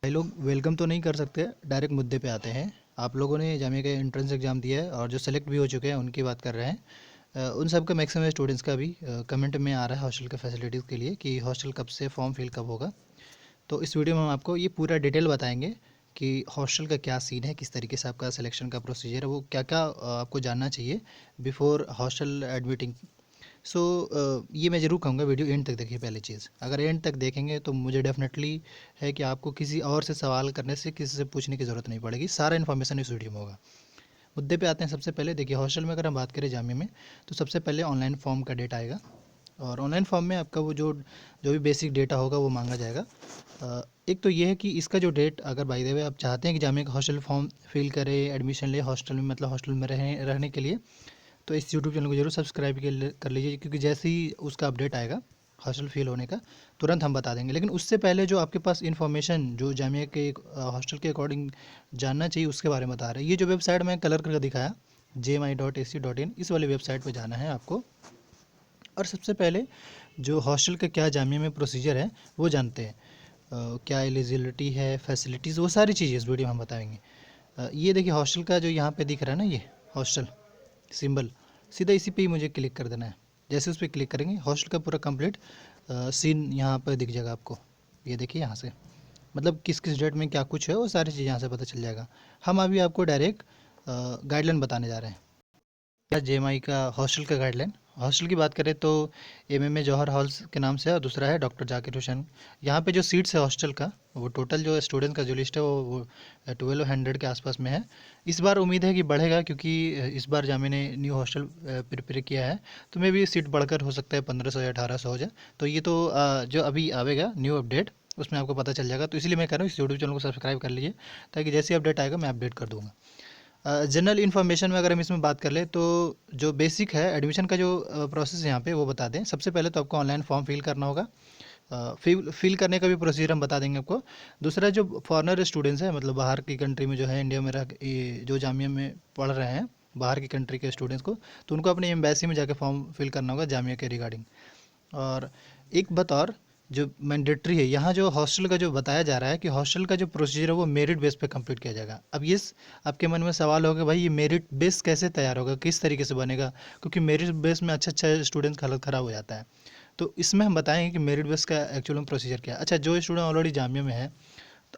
भाई लोग वेलकम तो नहीं कर सकते, डायरेक्ट मुद्दे पे आते हैं। आप लोगों ने जामिया का एंट्रेंस एग्ज़ाम दिया है और जो सेलेक्ट भी हो चुके हैं उनकी बात कर रहे हैं। उन सब का मैक्सिमम स्टूडेंट्स का भी कमेंट में आ रहा है हॉस्टल के फैसिलिटीज़ के लिए कि हॉस्टल कब से फॉर्म फिल कब होगा। तो इस वीडियो में हम आपको ये पूरा डिटेल बताएंगे कि हॉस्टल का क्या सीन है, किस तरीके से आपका सिलेक्शन का प्रोसीजर है, वो क्या क्या आपको जानना चाहिए बिफोर हॉस्टल एडमिटिंग। सो ये मैं ज़रूर कहूँगा, वीडियो एंड तक देखिए। पहली चीज़, अगर एंड तक देखेंगे तो मुझे डेफिनेटली है कि आपको किसी और से सवाल करने से, किसी से पूछने की ज़रूरत नहीं पड़ेगी। सारा इन्फॉर्मेशन इस वीडियो में होगा। मुद्दे पे आते हैं। सबसे पहले देखिए, हॉस्टल में अगर हम बात करें जामिया में, तो सबसे पहले ऑनलाइन फॉर्म का डेट आएगा और ऑनलाइन फॉर्म में आपका वो जो जो भी बेसिक डेटा होगा वो मांगा जाएगा। एक तो ये है कि इसका जो डेट, अगर बाय द वे आप चाहते हैं कि जामिया का हॉस्टल फॉर्म फिल करें, एडमिशन ले हॉस्टल में, मतलब हॉस्टल में रहने के लिए, तो इस यूट्यूब चैनल को जरूर सब्सक्राइब कर लीजिए, क्योंकि जैसे ही उसका अपडेट आएगा हॉस्टल फेल होने का, तुरंत हम बता देंगे। लेकिन उससे पहले जो आपके पास इन्फॉर्मेशन जो जामिया के हॉस्टल के अकॉर्डिंग जानना चाहिए, उसके बारे में बता रहे हैं। ये जो वेबसाइट मैं कलर करके दिखाया, jmi.ac.in, इस वाली वेबसाइट पर जाना है आपको। और सबसे पहले जो हॉस्टल का क्या जामिया में प्रोसीजर है वो जानते हैं। क्या एलिजिबिलिटी है, फैसिलिटीज़, वो सारी चीज़ें इस वीडियो में हम बताएंगे। ये देखिए, हॉस्टल का जो यहाँ पे दिख रहा है ना, ये हॉस्टल सिंबल, सीधा इसी पे ही मुझे क्लिक कर देना है। जैसे उस पर क्लिक करेंगे, हॉस्टल का पूरा कंप्लीट सीन यहाँ पर दिख जाएगा आपको। ये देखिए, यहाँ से मतलब किस किस डेट में क्या कुछ है, वो सारी चीज़ यहाँ से पता चल जाएगा। हम अभी आपको डायरेक्ट गाइडलाइन बताने जा रहे हैं। जेएमआई का हॉस्टल का गाइडलाइन। हॉस्टल की बात करें तो एमएमए जौहर हॉल्स के नाम से है, और दूसरा है डॉक्टर जाकिर हुसैन। यहाँ पे जो सीट्स है हॉस्टल का, वो टोटल जो स्टूडेंट का जो लिस्ट है वो 1200 के आसपास में है। इस बार उम्मीद है कि बढ़ेगा, क्योंकि इस बार जामिया ने न्यू हॉस्टल प्रिपेयर किया है, तो मे भी सीट बढ़कर हो सकता है 1500 या 1800 हो जाए। तो ये तो जो अभी आवेगा न्यू अपडेट, उसमें आपको पता चल जाएगा। तो इसलिए मैं कह रहा हूँ इस यूट्यूब चैनल को सब्सक्राइब कर लीजिए, ताकि जैसे अपडेट आएगा मैं अपडेट कर दूँगा। जनरल इन्फॉर्मेशन में अगर हम इसमें बात कर ले, तो जो बेसिक है एडमिशन का जो प्रोसेस यहाँ पे वो बता दें। सबसे पहले तो आपको ऑनलाइन फॉर्म फिल करना होगा। फिल करने का भी प्रोसीजर हम बता देंगे आपको। दूसरा, जो फॉरेनर स्टूडेंट्स हैं, मतलब बाहर की कंट्री में जो है, इंडिया में रह जो जामिया में पढ़ रहे हैं, बाहर की कंट्री के स्टूडेंट्स को, तो उनको अपनी एम्बेसी में जाकर फॉर्म फिल करना होगा जामिया के रिगार्डिंग। और एक बात और जो मैंडेटरी है, यहाँ जो हॉस्टल का जो बताया जा रहा है कि हॉस्टल का जो प्रोसीजर है वो मेरिट बेस पे कंप्लीट किया जाएगा। अब ये आपके मन में सवाल होगा, भाई ये मेरिट बेस कैसे तैयार होगा, किस तरीके से बनेगा, क्योंकि मेरिट बेस में अच्छा अच्छा स्टूडेंट्स का हालत ख़राब हो जाता है। तो इसमें हम बताएंगे कि मेरिट बेस का एक्चुअल में प्रोसीजर क्या है। अच्छा, जो स्टूडेंट ऑलरेडी जामिया में है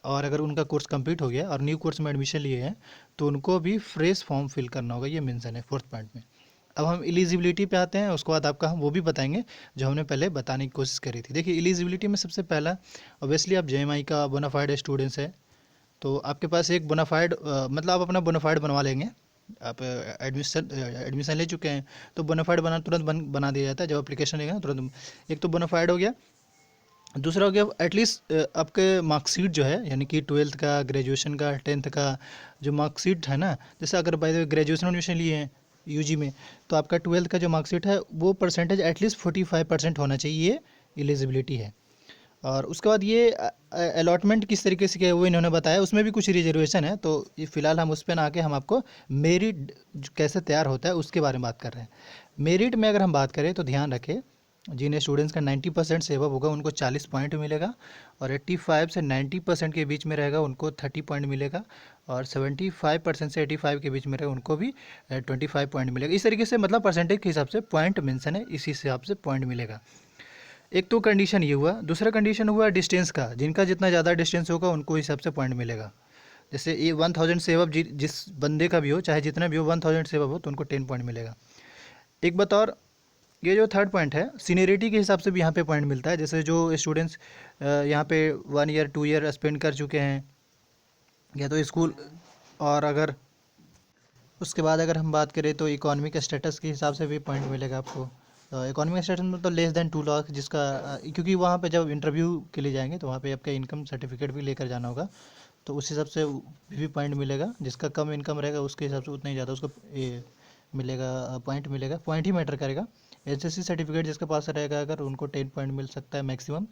और अगर उनका कोर्स कंप्लीट हो गया और न्यू कोर्स में एडमिशन लिए हैं, तो उनको भी फ्रेश फॉर्म फिल करना होगा, ये मेंशन है फोर्थ पॉइंट में। अब हम एलिजिबिलिटी पे आते हैं, उसके बाद आपका हम वो भी बताएंगे जो हमने पहले बताने की कोशिश करी थी। देखिए, एलिजिबिलिटी में सबसे पहला, ऑब्वियसली आप जेएमआई का बोनाफाइड स्टूडेंट्स है, तो आपके पास एक बोनाफाइड, मतलब आप अपना बोनाफाइड बनवा लेंगे। आप एडमिशन एडमिशन ले चुके हैं, तो बोनाफाइड तुरंत बना दिया जाता है जब एप्लीकेशन लेगा ना, तुरंत। एक तो बोनाफाइड हो गया। दूसरा हो गया, एटलीस्ट आपके मार्कशीट जो है, यानी कि 12th का, ग्रेजुएशन का, 10th का जो मार्कशीट है ना, जैसे अगर by the way graduation admission लिए हैं यूजी में, तो आपका 12th का जो मार्कशीट है वो परसेंटेज एटलीस्ट 45% होना चाहिए, ये एलिजिबिलिटी है। और उसके बाद ये अलॉटमेंट किस तरीके से किया है वो इन्होंने बताया, उसमें भी कुछ रिजर्वेशन है, तो ये फिलहाल हम उस पर ना आके हम आपको मेरिट कैसे तैयार होता है उसके बारे में बात कर रहे हैं। मेरिट में अगर हम बात करें तो ध्यान रखें, जिन स्टूडेंट्स का 90% से एबव होगा उनको 40 पॉइंट मिलेगा, और 85 से 90% के बीच में रहेगा उनको 30 पॉइंट मिलेगा, और 75% से 85 के बीच में रहेगा उनको भी 25 पॉइंट मिलेगा। इस तरीके से, मतलब परसेंटेज के हिसाब से पॉइंट मेंशन है, इसी हिसाब से पॉइंट मिलेगा। एक तो कंडीशन ये हुआ। दूसरा कंडीशन हुआ डिस्टेंस का, जिनका जितना ज़्यादा डिस्टेंस होगा उनको हिसाब से पॉइंट मिलेगा। जैसे ये 1000 से एबव जिस बंदे का भी हो, चाहे जितना भी हो, 1000 से एबव हो तो उनको 10 पॉइंट मिलेगा। एक बात और, ये जो थर्ड पॉइंट है, सीनियरिटी के हिसाब से भी यहाँ पे पॉइंट मिलता है। जैसे जो स्टूडेंट्स यहाँ पे 1 ईयर 2 ईयर स्पेंड कर चुके हैं, या तो स्कूल, और अगर उसके बाद अगर हम बात करें तो इकोनॉमिक स्टेटस के हिसाब से भी पॉइंट मिलेगा आपको। इकोनॉमिक स्टेटस में तो लेस देन 2 लाख, जिसका क्योंकि वहाँ पे जब इंटरव्यू के लिए जाएंगे तो वहाँ पे आपका इनकम सर्टिफिकेट भी लेकर जाना होगा, तो उस हिसाब से भी पॉइंट मिलेगा। जिसका कम इनकम रहेगा उसके हिसाब से उतना ही ज़्यादा उसको ये मिलेगा, पॉइंट मिलेगा। पॉइंट ही मैटर करेगा। एसएससी सर्टिफिकेट जिसके पास रहेगा, अगर उनको 10 पॉइंट मिल सकता है मैक्सिमम।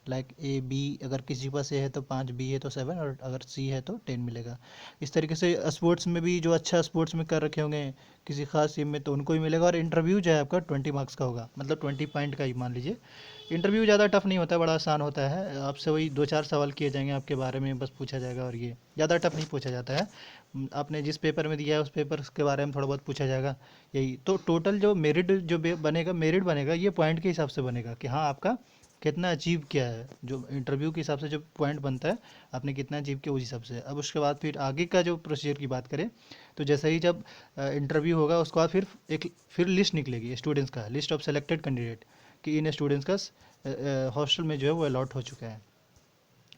लाइक ए बी, अगर किसी के पास ए है तो 5, बी है तो 7, और अगर सी है तो 10 मिलेगा। इस तरीके से स्पोर्ट्स में भी जो अच्छा स्पोर्ट्स में कर रखे होंगे किसी खास टीम में, तो उनको ही मिलेगा। और इंटरव्यू जो है आपका 20 मार्क्स का होगा, मतलब 20 पॉइंट का ही मान लीजिए इंटरव्यू ज़्यादा टफ नहीं होता है, बड़ा आसान होता है। आपसे वही दो चार सवाल किए जाएंगे आपके बारे में, बस पूछा जाएगा, और ये ज़्यादा टफ नहीं पूछा जाता है। आपने जिस पेपर में दिया है उस पेपर के बारे में थोड़ा बहुत पूछा जाएगा। यही तो टोटल जो मेरिट जो बनेगा, मेरिट बनेगा ये पॉइंट के हिसाब से बनेगा कि हाँ आपका कितना अचीव किया है। जो इंटरव्यू के हिसाब से जो पॉइंट बनता है, आपने कितना अचीव किया उस हिसाब से। अब उसके बाद फिर आगे का जो प्रोसीजर की बात करें, तो जैसे ही जब इंटरव्यू होगा उसके बाद फिर लिस्ट निकलेगी स्टूडेंट्स का, लिस्ट ऑफ सेलेक्टेड कैंडिडेट, कि इन स्टूडेंट्स का हॉस्टल में जो है वो अलॉट हो चुका है।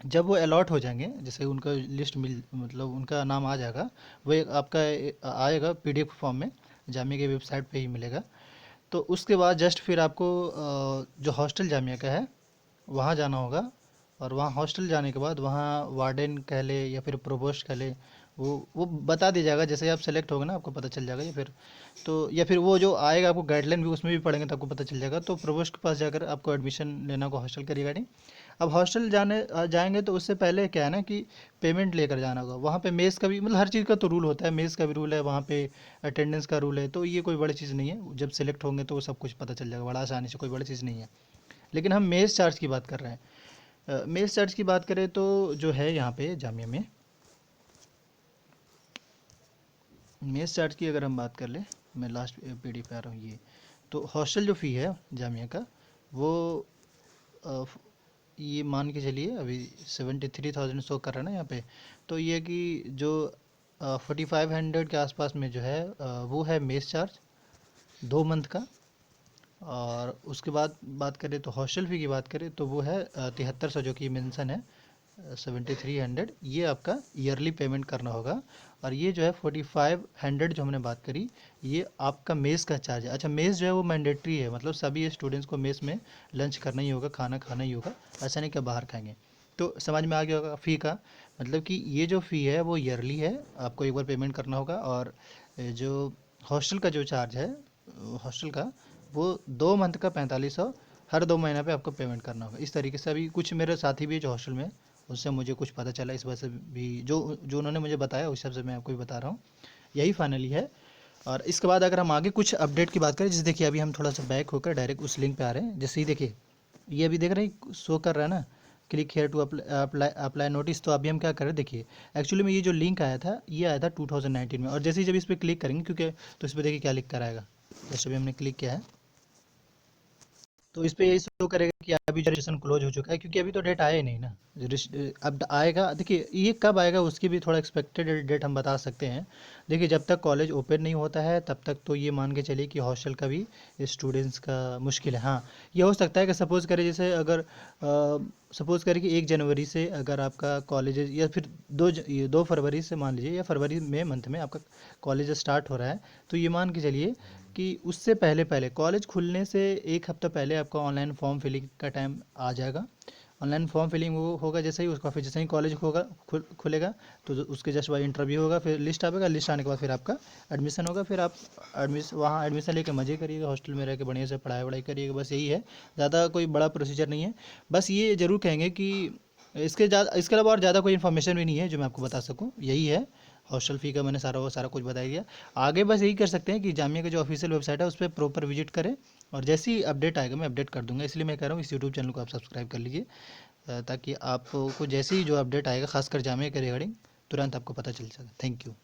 जब वो अलॉट हो जाएंगे, जैसे उनका लिस्ट मिल मतलब उनका नाम आ जाएगा, वो एक आपका आएगा पीडीएफ फॉर्म में, जामिया की वेबसाइट पे ही मिलेगा। तो उसके बाद जस्ट फिर आपको जो हॉस्टल जामिया का है वहाँ जाना होगा। और वहाँ हॉस्टल जाने के बाद वहाँ वार्डन कह ले या फिर प्रोवोस्ट कह ले, वो बता दिया जाएगा। जैसे ही आप सेलेक्ट होगे ना आपको पता चल जाएगा, या फिर वो जो आएगा आपको गाइडलाइन भी उसमें भी पढ़ेंगे तो आपको पता चल जाएगा। तो प्रोवोस्ट के पास जाकर आपको एडमिशन लेना होगा हॉस्टल के रिगार्डिंग। अब हॉस्टल जाएंगे तो उससे पहले क्या है ना कि पेमेंट लेकर जाना होगा। वहाँ पे मेस का भी मतलब हर चीज़ का तो रूल होता है, मेस का भी रूल है, वहाँ पे अटेंडेंस का रूल है। तो ये कोई बड़ी चीज़ नहीं है, जब सेलेक्ट होंगे तो वो सब कुछ पता चल जाएगा बड़ा आसानी से, कोई बड़ी चीज़ नहीं है। लेकिन हम मेस चार्ज की बात कर रहे हैं। मेस चार्ज की बात करें तो जो है यहाँ पे जामिया में मेस चार्ज की अगर हम बात कर ले, मैं लास्ट पीडी पे आ रहा हूँ ये। तो हॉस्टल जो फ़ी है जामिया का, वो अ, ये मान के चलिए अभी 73,000 शो कर रहा है ना यहाँ पे। तो ये कि जो 4,500 के आसपास में जो है वो है मेस चार्ज 2 मंथ का। और उसके बाद बात करें तो हॉस्टल फ़ी की बात करें तो वो है 7300, जो कि मेंशन है 7,300, ये आपका ईयरली पेमेंट करना होगा। और ये जो है 4,500 जो हमने बात करी, ये आपका मेस का चार्ज है। अच्छा, मेस जो है वो मैंडेटरी है, मतलब सभी स्टूडेंट्स को मेस में लंच करना ही होगा, खाना खाना ही होगा, ऐसा नहीं कि बाहर खाएंगे। तो समझ में आ गया होगा फ़ी का मतलब कि ये जो फ़ी है वो ईयरली है, आपको एक बार पेमेंट करना होगा। और जो हॉस्टल का जो चार्ज है हॉस्टल का, वो 2 मंथ का 4500 हर 2 महीना पे आपको पेमेंट करना होगा। इस तरीके से अभी कुछ मेरे साथी भी है जो हॉस्टल में, उससे मुझे कुछ पता चला, इस वजह से भी जो जो उन्होंने मुझे बताया उस हिसाब से मैं आपको भी बता रहा हूँ। यही फाइनली है। और इसके बाद अगर हम आगे कुछ अपडेट की बात करें, जैसे देखिए अभी हम थोड़ा सा बैक होकर डायरेक्ट उस लिंक पे आ रहे हैं। जैसे ही देखिए ये अभी देख रहे हैं शो कर रहा है ना, click here to apply notice. तो अभी हम क्या कर रहे हैं देखिए, एक्चुअली में ये जो लिंक आया था ये आया था 2019 में। और जैसे ही जब इस पर क्लिक करेंगे, क्योंकि तो इस पर देखिए क्या लिख कर आएगा, जैसे अभी हमने क्लिक किया है तो इस पे यही शो करेगा कि अभी रजिस्ट्रेशन क्लोज हो चुका है, क्योंकि अभी तो डेट आया ही नहीं ना। अब आएगा, देखिए ये कब आएगा उसकी भी थोड़ा एक्सपेक्टेड डेट हम बता सकते हैं। देखिए जब तक कॉलेज ओपन नहीं होता है तब तक तो ये मान के चलिए कि हॉस्टल का भी स्टूडेंट्स का मुश्किल है। हाँ, ये हो सकता है कि सपोज़ करें, जैसे अगर सपोज़ करें कि 1 जनवरी से अगर आपका कॉलेज, या फिर 2 फरवरी से मान लीजिए, या फरवरी में मंथ में आपका कॉलेज स्टार्ट हो रहा है, तो ये मान के चलिए कि उससे पहले पहले कॉलेज खुलने से 1 हफ्ता पहले आपका ऑनलाइन फॉर्म फिलिंग का टाइम आ जाएगा। ऑनलाइन फॉर्म फिलिंग वो होगा जैसे ही उसका, फिर जैसे ही कॉलेज होगा खुलेगा तो उसके जस्ट बाद इंटरव्यू होगा, फिर लिस्ट आएगा, लिस्ट आने के बाद फिर आपका एडमिशन होगा। फिर आप वहाँ एडमिशन लेके मज़े करिएगा, हॉस्टल में रह के बढ़िया से पढ़ाई वढ़ाई करिएगा, बस यही है। ज़्यादा कोई बड़ा प्रोसीजर नहीं है। बस ये ज़रूर कहेंगे कि इसके अलावा और ज़्यादा कोई इन्फॉर्मेशन भी नहीं है जो मैं आपको बता सकूँ, यही है। हॉस्टल फ़ी का मैंने सारा कुछ बता दिया। आगे बस यही कर सकते हैं कि जामिया की जो ऑफिशियल वेबसाइट है उस पर प्रॉपर विजिट करें, और जैसे ही अपडेट आएगा मैं अपडेट कर दूंगा। इसलिए मैं कह रहा हूँ इस यूट्यूब चैनल को आप सब्सक्राइब कर लीजिए, ताकि आपको जैसे ही जो अपडेट आएगा खासकर जामिया के रिगार्डिंग तुरंत आपको पता चल सके। Thank you.